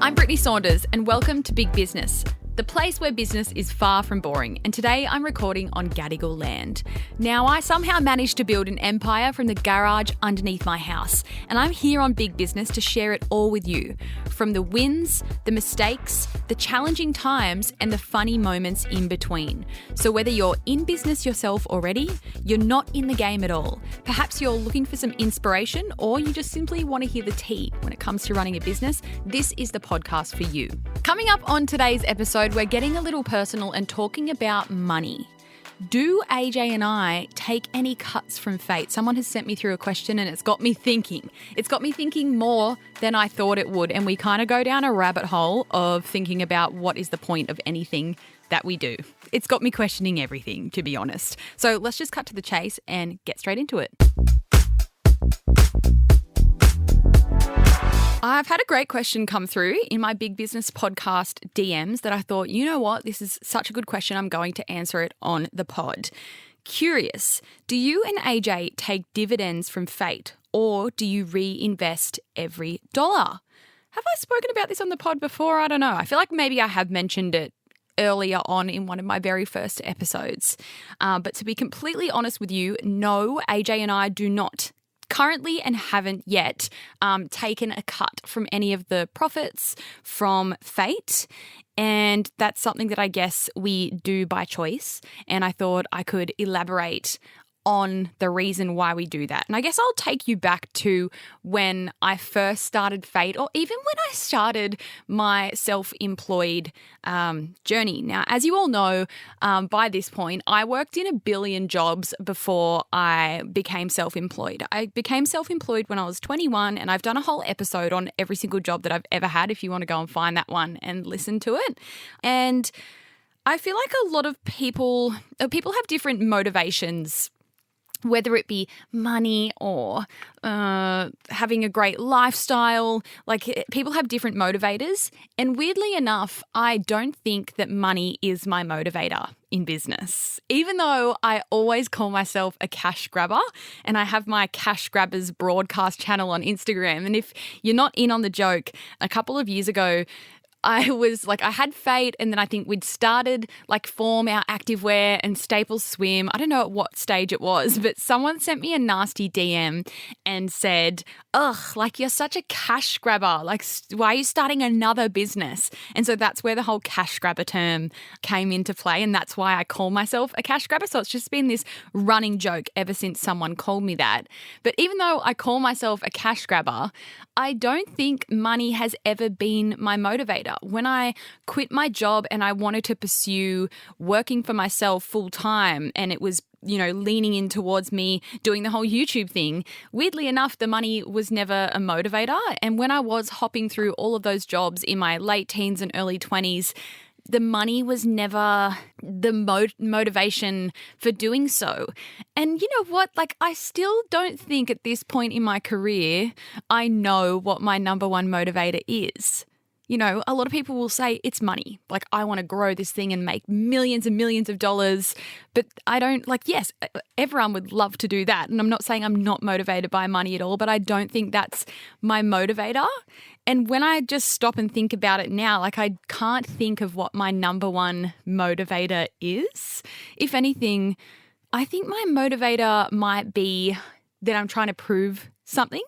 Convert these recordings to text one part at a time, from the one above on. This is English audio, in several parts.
I'm Brittney Saunders and welcome to Big Business, the place where business is far from boring, and today I'm recording on Gadigal land. Now, I somehow managed to build an empire from the garage underneath my house, and I'm here on Big Business to share it all with you, from the wins, the mistakes, the challenging times, and the funny moments in between. So whether you're in business yourself already, you're not in the game at all, perhaps you're looking for some inspiration, or you just simply want to hear the tea when it comes to running a business, this is the podcast for you. Coming up on today's episode, we're getting a little personal and talking about money. Do AJ and I take any cuts from FAYT? Someone has sent me through a question and it's got me thinking. It's got me thinking more than I thought it would. And we kind of go down a rabbit hole of thinking about what is the point of anything that we do. It's got me questioning everything, to be honest. So let's just cut to the chase and get straight into it. I've had a great question come through in my Big Business podcast DMs that I thought, you know what, this is such a good question, I'm going to answer it on the pod. Curious, do you and AJ take dividends from FAYT or do you reinvest every dollar? Have I spoken about this on the pod before? I don't know. I feel like maybe I have mentioned it earlier on in one of my very first episodes. But to be completely honest with you, no, AJ and I do not currently and haven't yet taken a cut from any of the profits from FAYT. And that's something that I guess we do by choice. And I thought I could elaborate on the reason why we do that. And I guess I'll take you back to when I first started FAYT, or even when I started my self-employed journey. Now, as you all know, by this point, I worked in a billion jobs before I became self-employed. I became self-employed when I was 21, and I've done a whole episode on every single job that I've ever had, if you want to go and find that one and listen to it. And I feel like a lot of people have different motivations, whether it be money or having a great lifestyle. Like, people have different motivators. And weirdly enough, I don't think that money is my motivator in business, even though I always call myself a cash grabber, and I have my Cash Grabbers broadcast channel on Instagram. And if you're not in on the joke, a couple of years ago, I had FAYT, and then I think we'd started Form, our activewear, and Staples Swim. I don't know at what stage it was, but someone sent me a nasty DM and said, ugh, you're such a cash grabber. Why are you starting another business? And so that's where the whole cash grabber term came into play, and that's why I call myself a cash grabber. So it's just been this running joke ever since someone called me that. But even though I call myself a cash grabber, I don't think money has ever been my motivator. When I quit my job and I wanted to pursue working for myself full time, and it was, leaning in towards me doing the whole YouTube thing, weirdly enough, the money was never a motivator. And when I was hopping through all of those jobs in my late teens and early 20s, the money was never the motivation for doing so. And you know what? I still don't think at this point in my career I know what my number one motivator is. A lot of people will say it's money. I want to grow this thing and make millions and millions of dollars. But I don't yes, everyone would love to do that. And I'm not saying I'm not motivated by money at all, but I don't think that's my motivator. And when I just stop and think about it now, I can't think of what my number one motivator is. If anything, I think my motivator might be that I'm trying to prove something.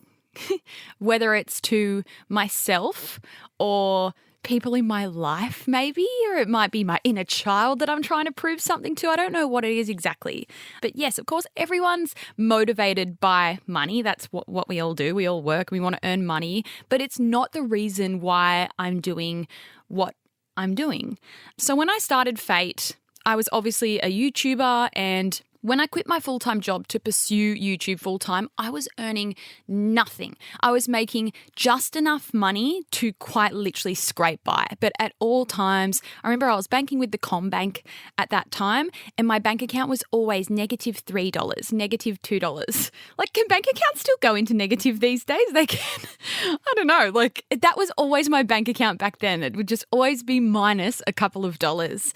Whether it's to myself or people in my life maybe, or it might be my inner child that I'm trying to prove something to. I don't know what it is exactly. But yes, of course, everyone's motivated by money. That's what we all do. We all work. We want to earn money. But it's not the reason why I'm doing what I'm doing. So when I started FAYT, I was obviously a YouTuber, and when I quit my full-time job to pursue YouTube full-time, I was earning nothing. I was making just enough money to quite literally scrape by. But at all times, I remember I was banking with the CommBank at that time, and my bank account was always -$3, -$2. Can bank accounts still go into negative these days? They can. I don't know. That was always my bank account back then. It would just always be minus a couple of dollars.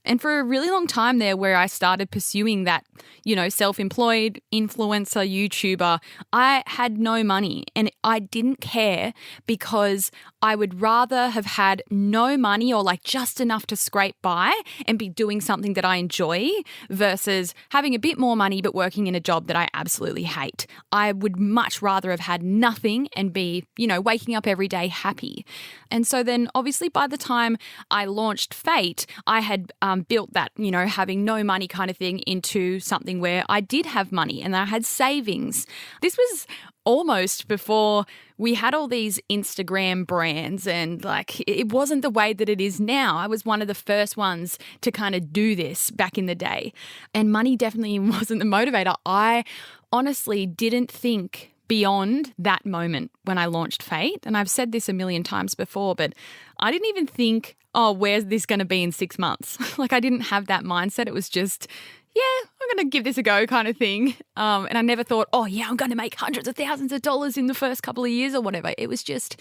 And for a really long time there where I started pursuing that, self-employed influencer, YouTuber, I had no money and I didn't care because I would rather have had no money or like just enough to scrape by and be doing something that I enjoy versus having a bit more money but working in a job that I absolutely hate. I would much rather have had nothing and be, waking up every day happy. And so then obviously by the time I launched FAYT, I had built that, having no money kind of thing into something where I did have money and I had savings. This was almost before we had all these Instagram brands and like it wasn't the way that it is now. I was one of the first ones to kind of do this back in the day. And money definitely wasn't the motivator. I honestly didn't think beyond that moment when I launched FAYT. And I've said this a million times before, but I didn't even think, where's this going to be in 6 months? Like I didn't have that mindset. It was just, I'm going to give this a go kind of thing. And I never thought, I'm going to make hundreds of thousands of dollars in the first couple of years or whatever. It was just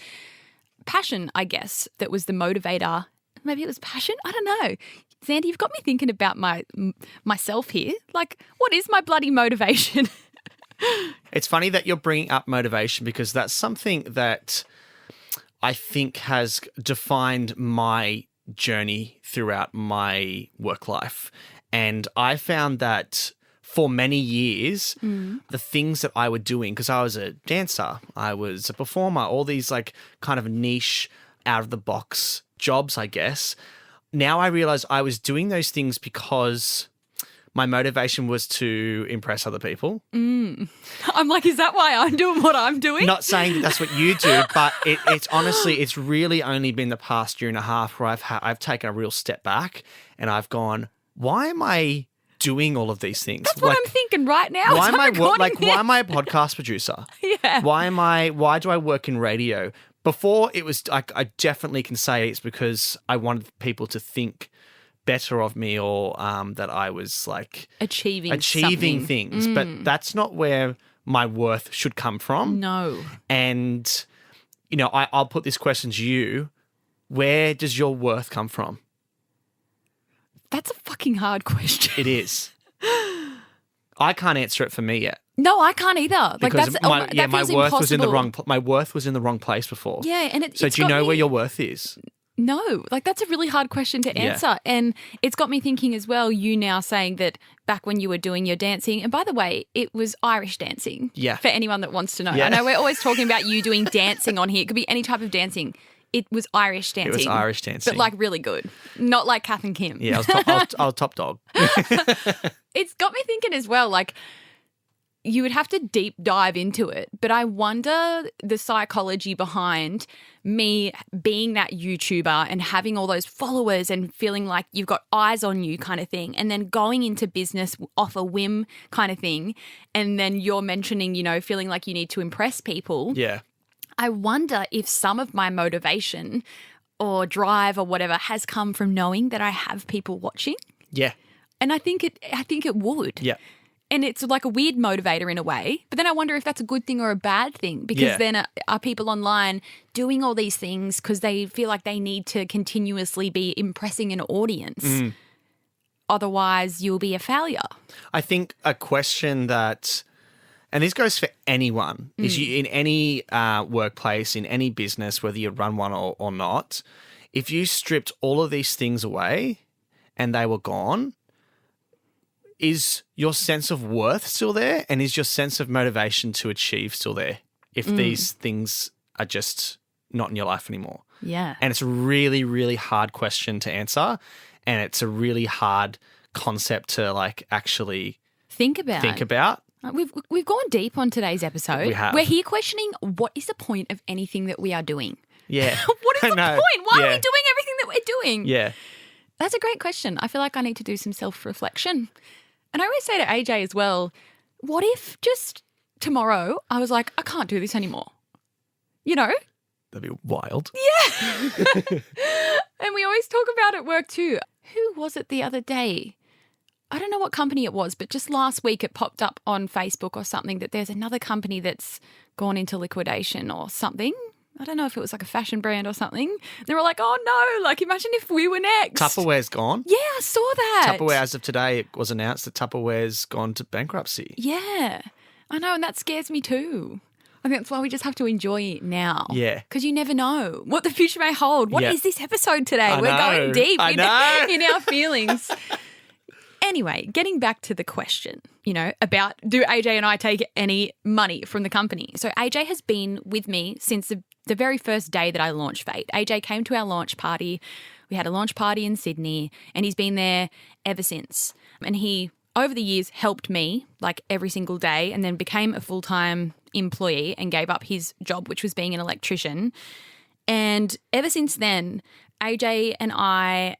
passion, I guess, that was the motivator. Maybe it was passion. I don't know. Xander, you've got me thinking about myself here. Like, what is my bloody motivation? It's funny that you're bringing up motivation because that's something that I think has defined my journey throughout my work life. And I found that for many years, the things that I were doing, because I was a dancer, I was a performer, all these like kind of niche, out of the box jobs, I guess. Now I realize I was doing those things because my motivation was to impress other people. I'm like, is that why I'm doing what I'm doing? Not saying that that's what you do, but it's honestly, it's really only been the past year and a half where I've taken a real step back and I've gone, why am I doing all of these things? That's what I'm thinking right now. Why am I a podcast producer? Yeah. Why do I work in radio? Before it was, I definitely can say it's because I wanted people to think better of me or that I was like achieving things. But that's not where my worth should come from. No. And, I'll put this question to you. Where does your worth come from? That's a fucking hard question. It is. I can't answer it for me yet. No, I can't either. Because my worth was in the wrong. impossible. My worth was in the wrong place before. Yeah, and so do you know where your worth is? No, that's a really hard question to answer. Yeah. And it's got me thinking as well, you now saying that back when you were doing your dancing, and by the way, it was Irish dancing. Yeah. For anyone that wants to know. Yeah. I know we're always talking about you doing dancing on here. It could be any type of dancing. It was Irish dancing. It was Irish dancing. But like really good. Not like Kath and Kim. Yeah, I was top dog. It's got me thinking as well, like, you would have to deep dive into it, but I wonder the psychology behind me being that YouTuber and having all those followers and feeling like you've got eyes on you kind of thing, and then going into business off a whim kind of thing, and then you're mentioning, feeling like you need to impress people. Yeah. I wonder if some of my motivation or drive or whatever has come from knowing that I have people watching. Yeah. And I think it would. Yeah. And it's like a weird motivator in a way. But then I wonder if that's a good thing or a bad thing, because then are people online doing all these things because they feel like they need to continuously be impressing an audience. Otherwise, you'll be a failure. I think a question that, and this goes for anyone, is you in any workplace, in any business, whether you run one or not, if you stripped all of these things away and they were gone, is your sense of worth still there? And is your sense of motivation to achieve still there if these things are just not in your life anymore? Yeah. And it's a really, really hard question to answer. And it's a really hard concept to like actually think about. We've gone deep on today's episode. We have. We're here questioning what is the point of anything that we are doing? Yeah. What is the point? Why are we doing everything that we're doing? Yeah. That's a great question. I feel like I need to do some self-reflection. And I always say to AJ as well, what if just tomorrow I was like, I can't do this anymore? That'd be wild. Yeah. And we always talk about it at work too. Who was it the other day? I don't know what company it was, but just last week it popped up on Facebook or something that there's another company that's gone into liquidation or something. I don't know if it was like a fashion brand or something. They were like, oh no, like imagine if we were next. Tupperware's gone. Yeah, I saw that. Tupperware, as of today, it was announced that Tupperware's gone to bankruptcy. Yeah, I know, and that scares me too. I think that's why we just have to enjoy it now. Yeah. Because you never know what the future may hold. What is this episode today? We're going deep in our feelings. Anyway, getting back to the question, about do AJ and I take any money from the company? So AJ has been with me since the very first day that I launched FAYT. AJ came to our launch party. We had a launch party in Sydney and he's been there ever since. And he, over the years, helped me like every single day and then became a full-time employee and gave up his job, which was being an electrician. And ever since then, AJ and I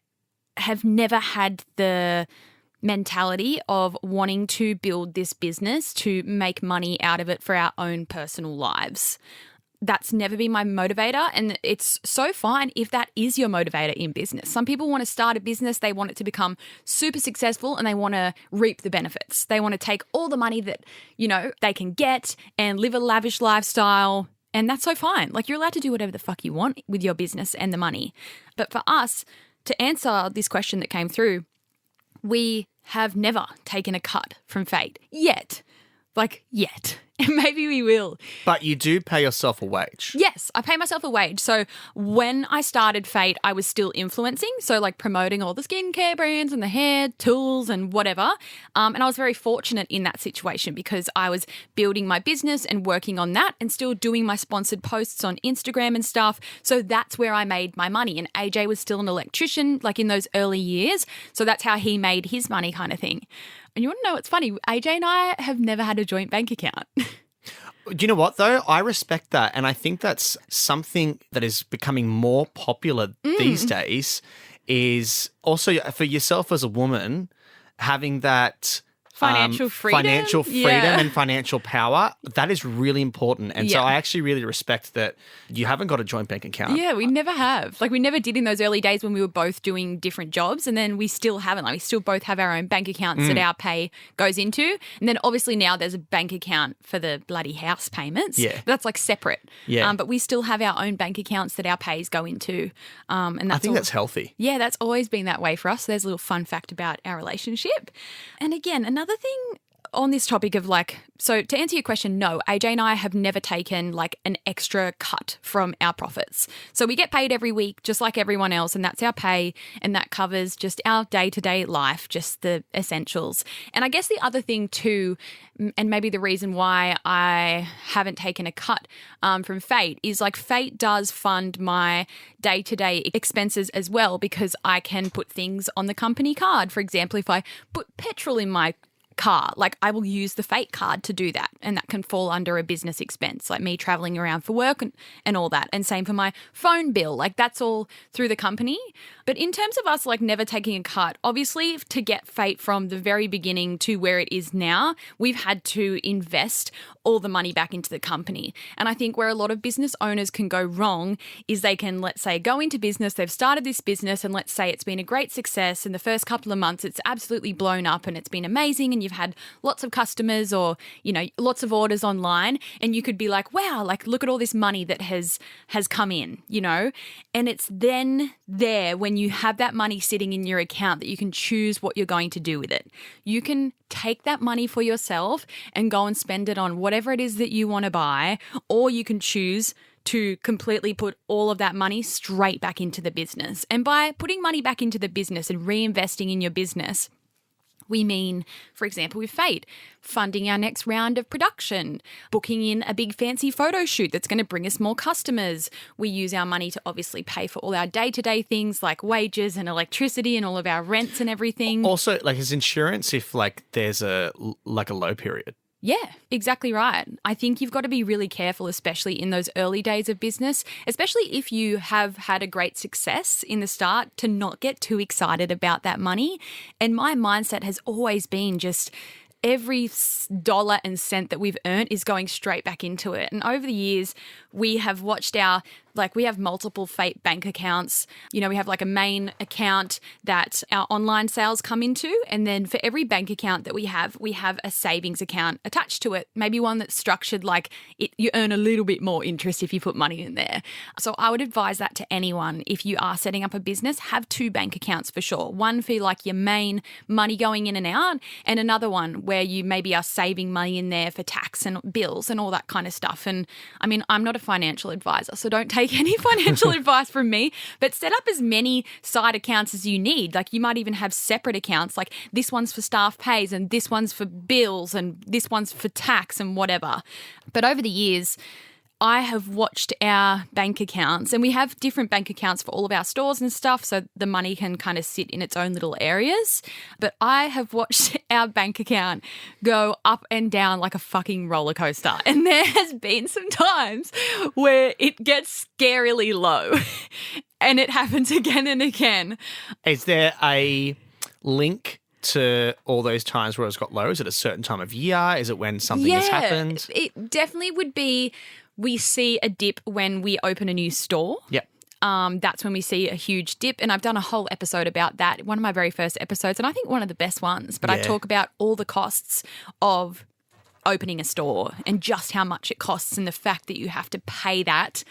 have never had the mentality of wanting to build this business to make money out of it for our own personal lives. That's never been my motivator, and it's so fine if that is your motivator in business. Some people want to start a business, they want it to become super successful and they want to reap the benefits. They want to take all the money that, they can get and live a lavish lifestyle, and that's so fine. Like you're allowed to do whatever the fuck you want with your business and the money. But for us, to answer this question that came through, we have never taken a cut from FAYT yet. And maybe we will. But you do pay yourself a wage. Yes, I pay myself a wage. So when I started FAYT, I was still influencing. So like promoting all the skincare brands and the hair tools and whatever. And I was very fortunate in that situation because I was building my business and working on that and still doing my sponsored posts on Instagram and stuff. So that's where I made my money. And AJ was still an electrician like in those early years. So that's how he made his money kind of thing. And you want to know what's funny? AJ and I have never had a joint bank account. Do you know what, though? I respect that. And I think that's something that is becoming more popular these days is also for yourself as a woman, having that financial freedom and financial power. That is really important. And so I actually really respect that you haven't got a joint bank account. Yeah, we never have. Like we never did in those early days when we were both doing different jobs, and then we still haven't. Like we still both have our own bank accounts that our pay goes into. And then obviously now there's a bank account for the bloody house payments. Yeah. That's like separate. Yeah. But we still have our own bank accounts that our pays go into. And that's I think that's healthy. Yeah, that's always been that way for us. So there's a little fun fact about our relationship. And again, another thing on this topic of so to answer your question, no, AJ and I have never taken like an extra cut from our profits. So we get paid every week just like everyone else, and that's our pay, and that covers just our day-to-day life, just the essentials. And I guess the other thing too, and maybe the reason why I haven't taken a cut from FAYT is like FAYT does fund my day-to-day expenses as well because I can put things on the company card. For example, if I put petrol in my car, like I will use the FAYT card to do that, and that can fall under a business expense, like me traveling around for work and all that. And same for my phone bill, like that's all through the company. But in terms of us like never taking a cut, obviously to get FAYT from the very beginning to where it is now, we've had to invest all the money back into the company. And I think where a lot of business owners can go wrong is they can, let's say, go into business, they've started this business, and let's say it's been a great success. In the first couple of months, it's absolutely blown up and it's been amazing, and you've had lots of customers or, lots of orders online, and you could be like, wow, like look at all this money that has come in, and it's then there when you have that money sitting in your account that you can choose what you're going to do with it. You can take that money for yourself and go and spend it on whatever it is that you want to buy, or you can choose to completely put all of that money straight back into the business. And by putting money back into the business and reinvesting in your business, we mean, for example, with FAYT, funding our next round of production, booking in a big fancy photo shoot that's going to bring us more customers. We use our money to obviously pay for all our day-to-day things like wages and electricity and all of our rents and everything. Also, like as insurance if like there's a low period. Yeah, exactly right. I think you've got to be really careful, especially in those early days of business, especially if you have had a great success in the start, to not get too excited about that money. And my mindset has always been just every dollar and cent that we've earned is going straight back into it. And over the years, we have watched our Like we have multiple FAYT bank accounts. You know, we have like a main account that our online sales come into. And then for every bank account that we have a savings account attached to it. Maybe one that's structured like you earn a little bit more interest if you put money in there. So I would advise that to anyone. If you are setting up a business, have 2 bank accounts for sure. One for like your main money going in and out, and another one where you maybe are saving money in there for tax and bills and all that kind of stuff. And I mean, I'm not a financial advisor, so don't take any financial advice from me, but set up as many side accounts as you need. Like you might even have separate accounts, like this one's for staff pays and this one's for bills and this one's for tax and whatever. But over the years, I have watched our bank accounts, and we have different bank accounts for all of our stores and stuff, so the money can kind of sit in its own little areas. But I have watched our bank account go up and down like a fucking roller coaster. And there has been some times where it gets scarily low and it happens again and again. Is there a link to all those times where it's got low? Is it a certain time of year? Is it when something has happened? It definitely would be. We see a dip when we open a new store. Yep. That's when we see a huge dip. And I've done a whole episode about that, one of my very first episodes, and I think one of the best ones. But I talk about all the costs of opening a store and just how much it costs and the fact that you have to pay that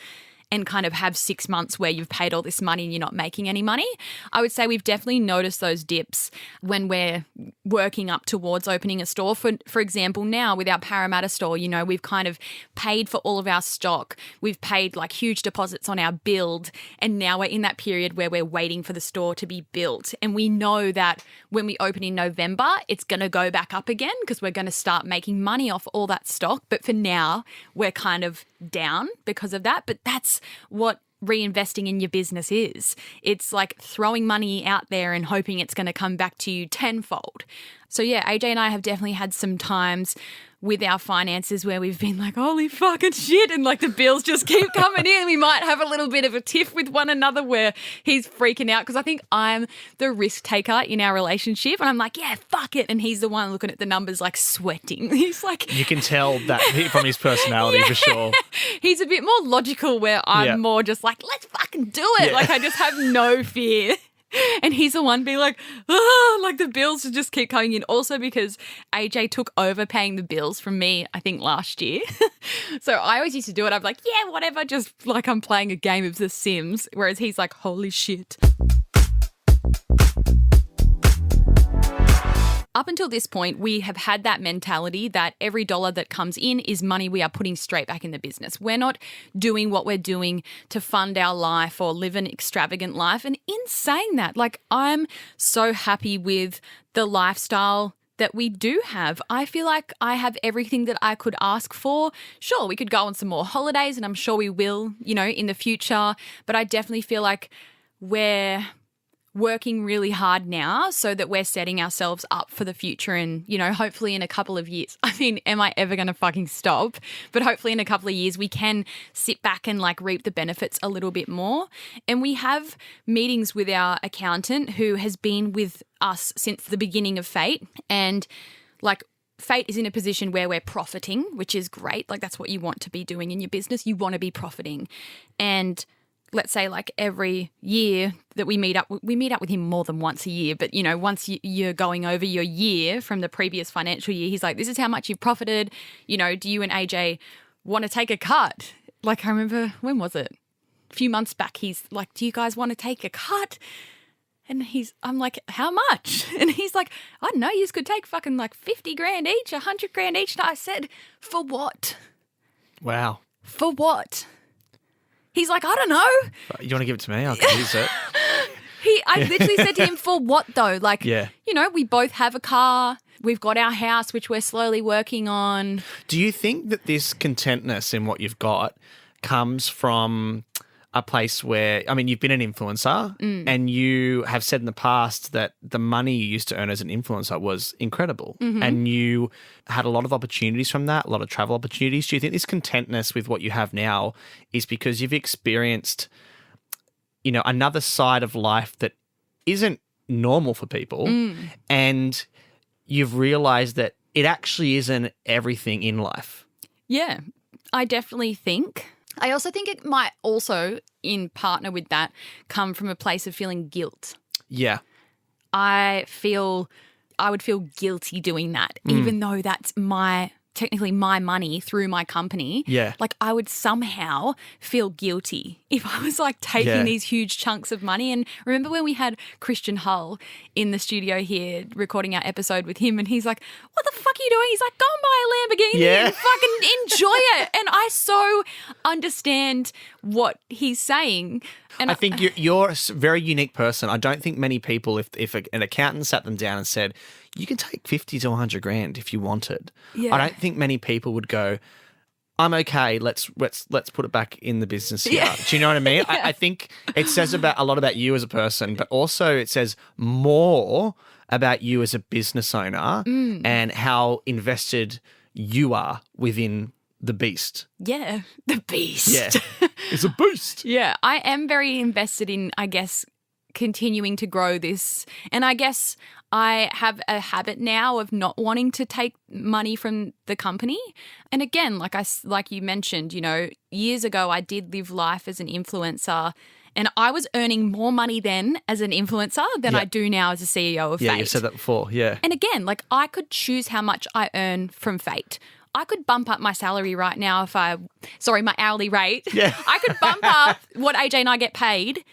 and kind of have 6 months where you've paid all this money and you're not making any money. I would say we've definitely noticed those dips when we're working up towards opening a store. For example, now with our Parramatta store, you know, we've kind of paid for all of our stock. We've paid like huge deposits on our build, and now we're in that period where we're waiting for the store to be built. And we know that when we open in November, it's going to go back up again because we're going to start making money off all that stock. But for now, we're kind of down because of that. But that's what reinvesting in your business is. It's like throwing money out there and hoping it's going to come back to you tenfold. So yeah, AJ and I have definitely had some times with our finances where we've been like, holy fucking shit, and like the bills just keep coming in. We might have a little bit of a tiff with one another where he's freaking out because I think I'm the risk taker in our relationship, and I'm like, yeah, fuck it, and he's the one looking at the numbers like sweating. He's like, you can tell that from his personality for sure. He's a bit more logical where I'm more just like, let's fucking do it. Yeah. Like I just have no fear. And he's the one being like, like the bills just keep coming in. Also because AJ took over paying the bills from me, I think last year. So I always used to do it. I'm like, yeah, whatever, just like I'm playing a game of The Sims. Whereas he's like, holy shit. Up until this point, we have had that mentality that every dollar that comes in is money we are putting straight back in the business. We're not doing what we're doing to fund our life or live an extravagant life. And in saying that, like I'm so happy with the lifestyle that we do have. I feel like I have everything that I could ask for. Sure, we could go on some more holidays, and I'm sure we will, you know, in the future. But I definitely feel like we're working really hard now so that we're setting ourselves up for the future and, you know, hopefully in a couple of years. I mean, am I ever going to fucking stop? But hopefully in a couple of years we can sit back and like reap the benefits a little bit more. And we have meetings with our accountant who has been with us since the beginning of FAYT, and like FAYT is in a position where we're profiting, which is great. Like that's what you want to be doing in your business. You want to be profiting. And let's say like every year that we meet up with him more than once a year. But, you know, once you're going over your year from the previous financial year, he's like, this is how much you've profited. You know, do you and AJ want to take a cut? Like I remember, when was it? A few months back, he's like, do you guys want to take a cut? And I'm like, how much? And he's like, I don't know, you could take fucking like 50 grand each, 100 grand each. And I said, for what? Wow. For what? He's like, I don't know. You want to give it to me? I'll use it. I literally said to him, for what though? Like, you know, we both have a car. We've got our house, which we're slowly working on. Do you think that this contentness in what you've got comes from a place where, I mean, you've been an influencer and you have said in the past that the money you used to earn as an influencer was incredible and you had a lot of opportunities from that, a lot of travel opportunities. Do you think this contentness with what you have now is because you've experienced, you know, another side of life that isn't normal for people and you've realized that it actually isn't everything in life? Yeah, I definitely think I also think it might also, in partner with that, come from a place of feeling guilt. Yeah. I would feel guilty doing that, even though that's technically my money through my company. Yeah. Like I would somehow feel guilty if I was like taking these huge chunks of money. And remember when we had Christian Hull in the studio here recording our episode with him, and he's like, what the fuck are you doing? He's like, go and buy a Lamborghini and fucking enjoy it. And I so understand what he's saying. And I think you're a very unique person. I don't think many people, if an accountant sat them down and said, you can take 50 to 100 grand if you wanted. Yeah. I don't think many people would go, I'm okay. Let's put it back in the business here. Yeah. Do you know what I mean? Yeah. I think it says a lot about you as a person, but also it says more about you as a business owner and how invested you are within the beast. Yeah, the beast. Yeah, it's a beast. Yeah, I am very invested in, I guess, continuing to grow this. And I guess I have a habit now of not wanting to take money from the company. And again, like you mentioned, years ago I did live life as an influencer, and I was earning more money then as an influencer than I do now as a CEO of FAYT. Yeah, you've said that before, yeah. And again, I could choose how much I earn from FAYT. I could bump up my salary right now my hourly rate. Yeah. I could bump up what AJ and I get paid,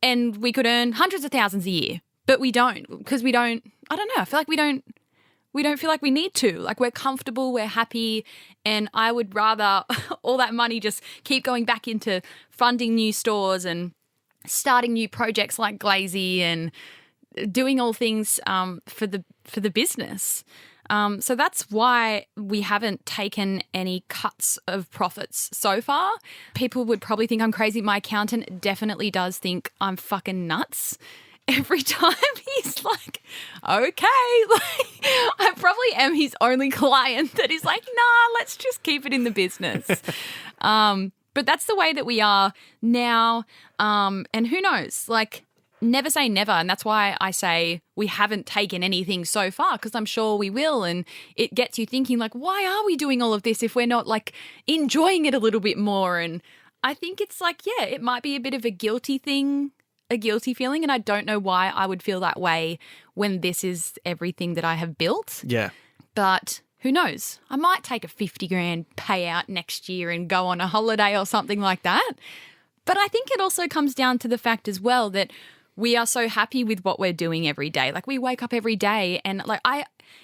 and we could earn hundreds of thousands a year. But we don't, because I don't know, I feel like we don't feel like we need to. Like we're comfortable, we're happy, and I would rather all that money just keep going back into funding new stores and starting new projects like Glazy and doing all things for the business. So that's why we haven't taken any cuts of profits so far. People would probably think I'm crazy. My accountant definitely does think I'm fucking nuts. Every time he's like, okay, like I probably am his only client that is like, nah, let's just keep it in the business. But that's the way that we are now. And who knows, like, never say never. And that's why I say we haven't taken anything so far, because I'm sure we will. And it gets you thinking, like, why are we doing all of this if we're not like enjoying it a little bit more? And I think it's like, yeah, it might be a bit of a guilty thing, a guilty feeling. And I don't know why I would feel that way when this is everything that I have built. Yeah. But who knows? I might take a 50 grand payout next year and go on a holiday or something like that. But I think it also comes down to the fact as well that we are so happy with what we're doing every day. Like we wake up every day and like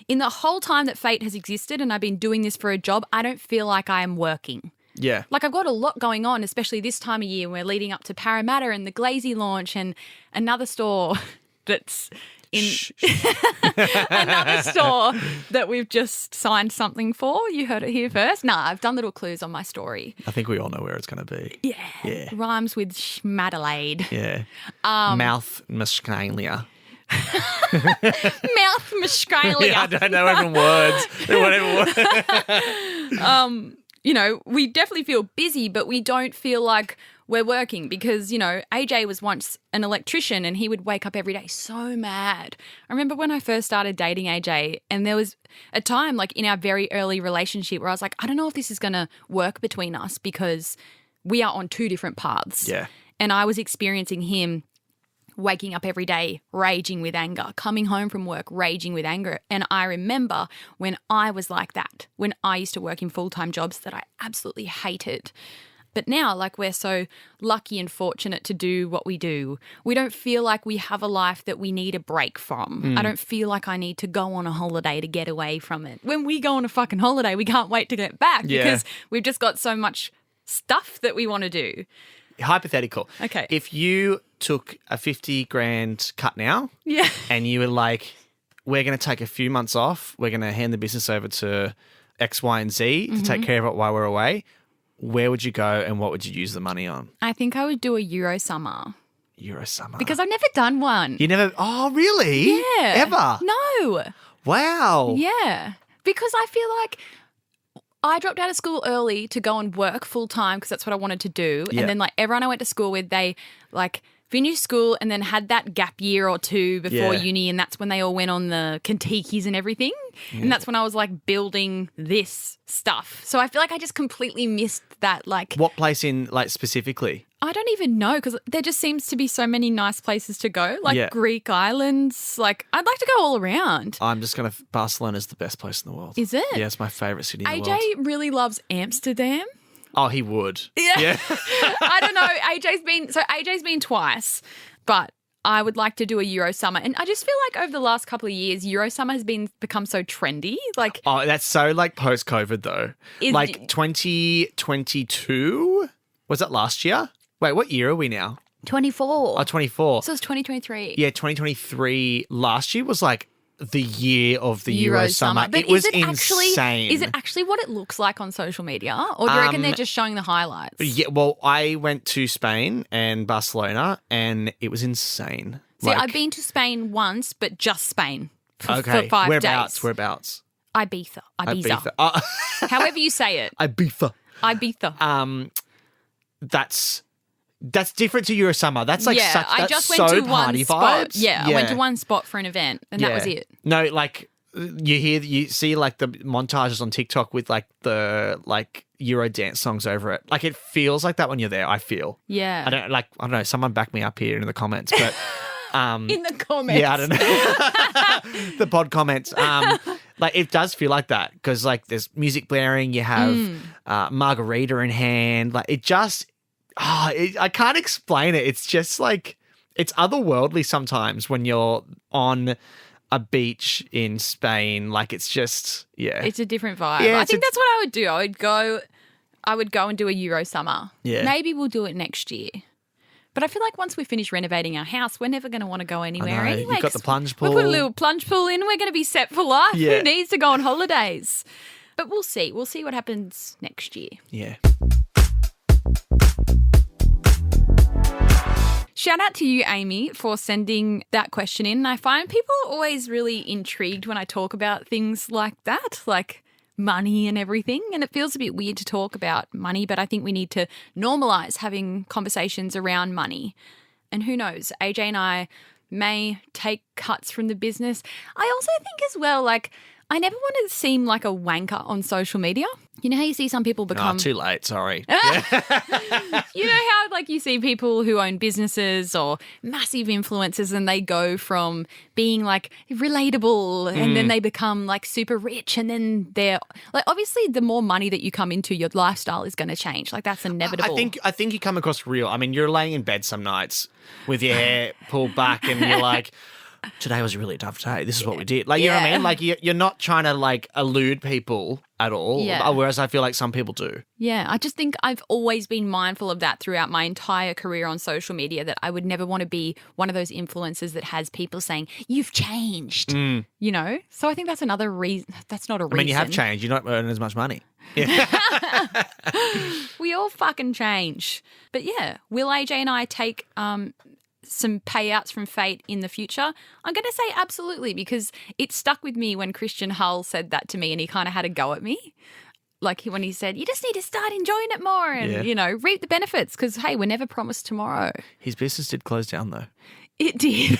in the whole time that FAYT has existed and I've been doing this for a job, I don't feel like I am working. Yeah. Like I've got a lot going on, especially this time of year. We're leading up to Parramatta and the Glazy launch and another store that's in another store that we've just signed something for. You heard it here first. Nah, I've done little clues on my story. I think we all know where it's going to be. Yeah. Yeah. Rhymes with schmadelaide. Yeah. Mouth mascalia. Mouth mascalia. Yeah, I don't know even words. Whatever. We definitely feel busy, but we don't feel like we're working because, AJ was once an electrician and he would wake up every day so mad. I remember when I first started dating AJ and there was a time like in our very early relationship where I was like, I don't know if this is going to work between us because we are on two different paths. Yeah. And I was experiencing him waking up every day, raging with anger, coming home from work, raging with anger. And I remember when I was like that, when I used to work in full-time jobs that I absolutely hated. But now, like, we're so lucky and fortunate to do what we do. We don't feel like we have a life that we need a break from. I don't feel like I need to go on a holiday to get away from it. When we go on a fucking holiday, we can't wait to get back because we've just got so much stuff that we want to do. Hypothetical. Okay. If you took a 50 grand cut now and you were like, we're going to take a few months off, we're going to hand the business over to X, Y, and Z to take care of it while we're away, where would you go and what would you use the money on? I think I would do a Euro summer. Euro summer. Because I've never done one. You never, oh, really? Yeah. Ever? No. Wow. Yeah. Because I feel like I dropped out of school early to go and work full time because that's what I wanted to do. Yeah. And then like everyone I went to school with, they like finished school and then had that gap year or two before uni, and that's when they all went on the Kentuckys and everything. And that's when I was like building this stuff. So I feel like I just completely missed that. Like, What place in like specifically? I don't even know, because there just seems to be so many nice places to go, like Greek islands. Like, I'd like to go all around. I'm just going to, Barcelona's the best place in the world. Is it? Yeah, it's my favourite city in the world. AJ really loves Amsterdam. Oh, he would. Yeah. I don't know. AJ's been twice, but I would like to do a Euro summer. And I just feel like over the last couple of years, Euro summer has become so trendy. Like, oh, that's so like post-COVID though. Like 2022? Was that last year? Wait, what year are we now? 24. Oh, 24. So it's 2023. Yeah, 2023 last year was like the year of the Euro summer. But it was insane. Is it actually what it looks like on social media? Or do you reckon they're just showing the highlights? Yeah, well, I went to Spain and Barcelona and it was insane. See, I've been to Spain once, but just Spain for 5 days. Whereabouts? Ibiza. Oh. However you say it. Ibiza. That's different to Euro summer. That's like such I just went to one spot. Yeah, I went to one spot for an event and that was it. No, like you see like the montages on TikTok with like the like Euro dance songs over it. Like it feels like that when you're there, I feel. Yeah. I don't know, someone back me up here in the comments, but in the comments. Yeah, I don't know. The pod comments. Like it does feel like that because like there's music blaring, you have margarita in hand. Like it just I can't explain it. It's just like it's otherworldly sometimes when you're on a beach in Spain. Like it's just it's a different vibe. Yeah, I think that's what I would do. I would go and do a Euro summer. Yeah. Maybe we'll do it next year. But I feel like once we finish renovating our house, we're never going to want to go anywhere anyway. You've got the plunge pool. We put a little plunge pool in. We're going to be set for life. Yeah. Who needs to go on holidays? But we'll see. We'll see what happens next year. Yeah. Shout out to you, Amy, for sending that question in. I find people are always really intrigued when I talk about things like that, like money and everything. And it feels a bit weird to talk about money, but I think we need to normalise having conversations around money. And who knows, AJ and I may take cuts from the business. I also think as well, like, I never want to seem like a wanker on social media. You know how you see some people become... too late, sorry. You know how like you see people who own businesses or massive influencers and they go from being like relatable and then they become like super rich and then they're like obviously the more money that you come into, your lifestyle is going to change. Like that's inevitable. I think you come across real. I mean, you're laying in bed some nights with your hair pulled back and you're like... Today was a really tough day. This is what we did. Like, you know what I mean? Like, you're not trying to, like, elude people at all, whereas I feel like some people do. Yeah, I just think I've always been mindful of that throughout my entire career on social media, that I would never want to be one of those influencers that has people saying, you've changed, you know? So I think that's another reason. That's not a reason. I mean, you have changed. You're not earning as much money. Yeah. We all fucking change. But, yeah, will AJ and I take some payouts from FAYT in the future? I'm going to say absolutely, because it stuck with me when Christian Hull said that to me and he kind of had a go at me. Like when he said, you just need to start enjoying it more and, you know, reap the benefits because, hey, we're never promised tomorrow. His business did close down though. It did.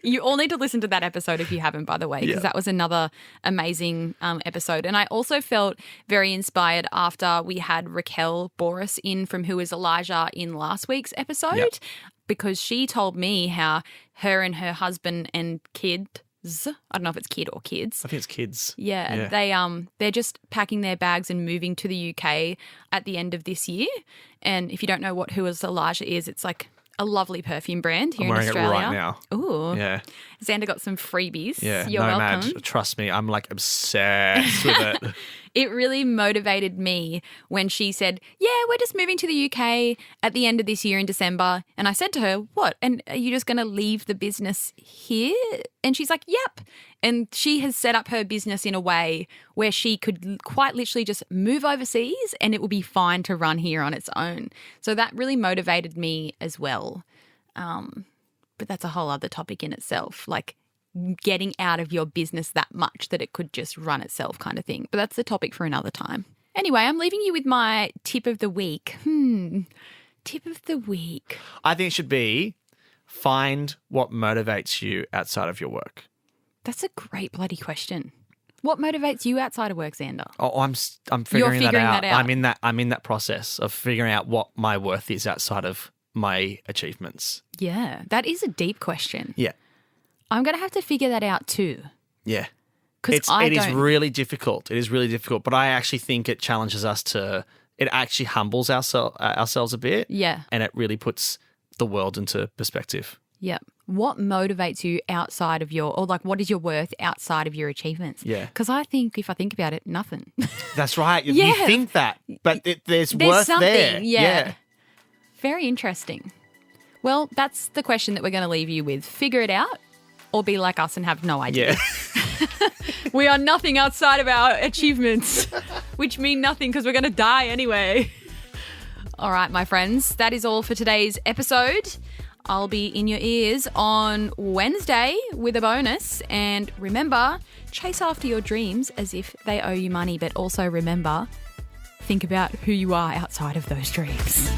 You all need to listen to that episode if you haven't, by the way, because that was another amazing episode. And I also felt very inspired after we had Raquel Boris in from Who is Elijah in last week's episode, because she told me how her and her husband and kids, I don't know if it's kid or kids. I think it's kids. Yeah. They're just packing their bags and moving to the UK at the end of this year. And if you don't know what Who is Elijah is, it's like a lovely perfume brand here in Australia. I'm wearing it right now. Ooh. Yeah. Xander got some freebies. Yeah. You're welcome. Trust me, I'm like obsessed with it. It really motivated me when she said, yeah, we're just moving to the UK at the end of this year in December. And I said to her, what? And are you just going to leave the business here? And she's like, yep. And she has set up her business in a way where she could quite literally just move overseas and it will be fine to run here on its own. So that really motivated me as well. But that's a whole other topic in itself, like getting out of your business that much that it could just run itself kind of thing. But that's the topic for another time. Anyway, I'm leaving you with my tip of the week. Tip of the week. I think it should be find what motivates you outside of your work. That's a great bloody question. What motivates you outside of work, Xander? Oh, I'm figuring that out. that out. I'm in that process of figuring out what my worth is outside of my achievements. Yeah, that is a deep question. Yeah. I'm going to have to figure that out too. Yeah. 'Cause It is really difficult. It is really difficult, but I actually think it challenges us it actually humbles ourselves a bit. Yeah. And it really puts the world into perspective. Yep. What motivates you outside of or what is your worth outside of your achievements? Yeah. Because if I think about it, nothing. That's right. Yeah. You think that, but there's worth something, there. Yeah. Very interesting. Well, that's the question that we're going to leave you with. Figure it out or be like us and have no idea. Yeah. We are nothing outside of our achievements, which mean nothing because we're going to die anyway. All right, my friends, that is all for today's episode. I'll be in your ears on Wednesday with a bonus. And remember, chase after your dreams as if they owe you money. But also remember, think about who you are outside of those dreams.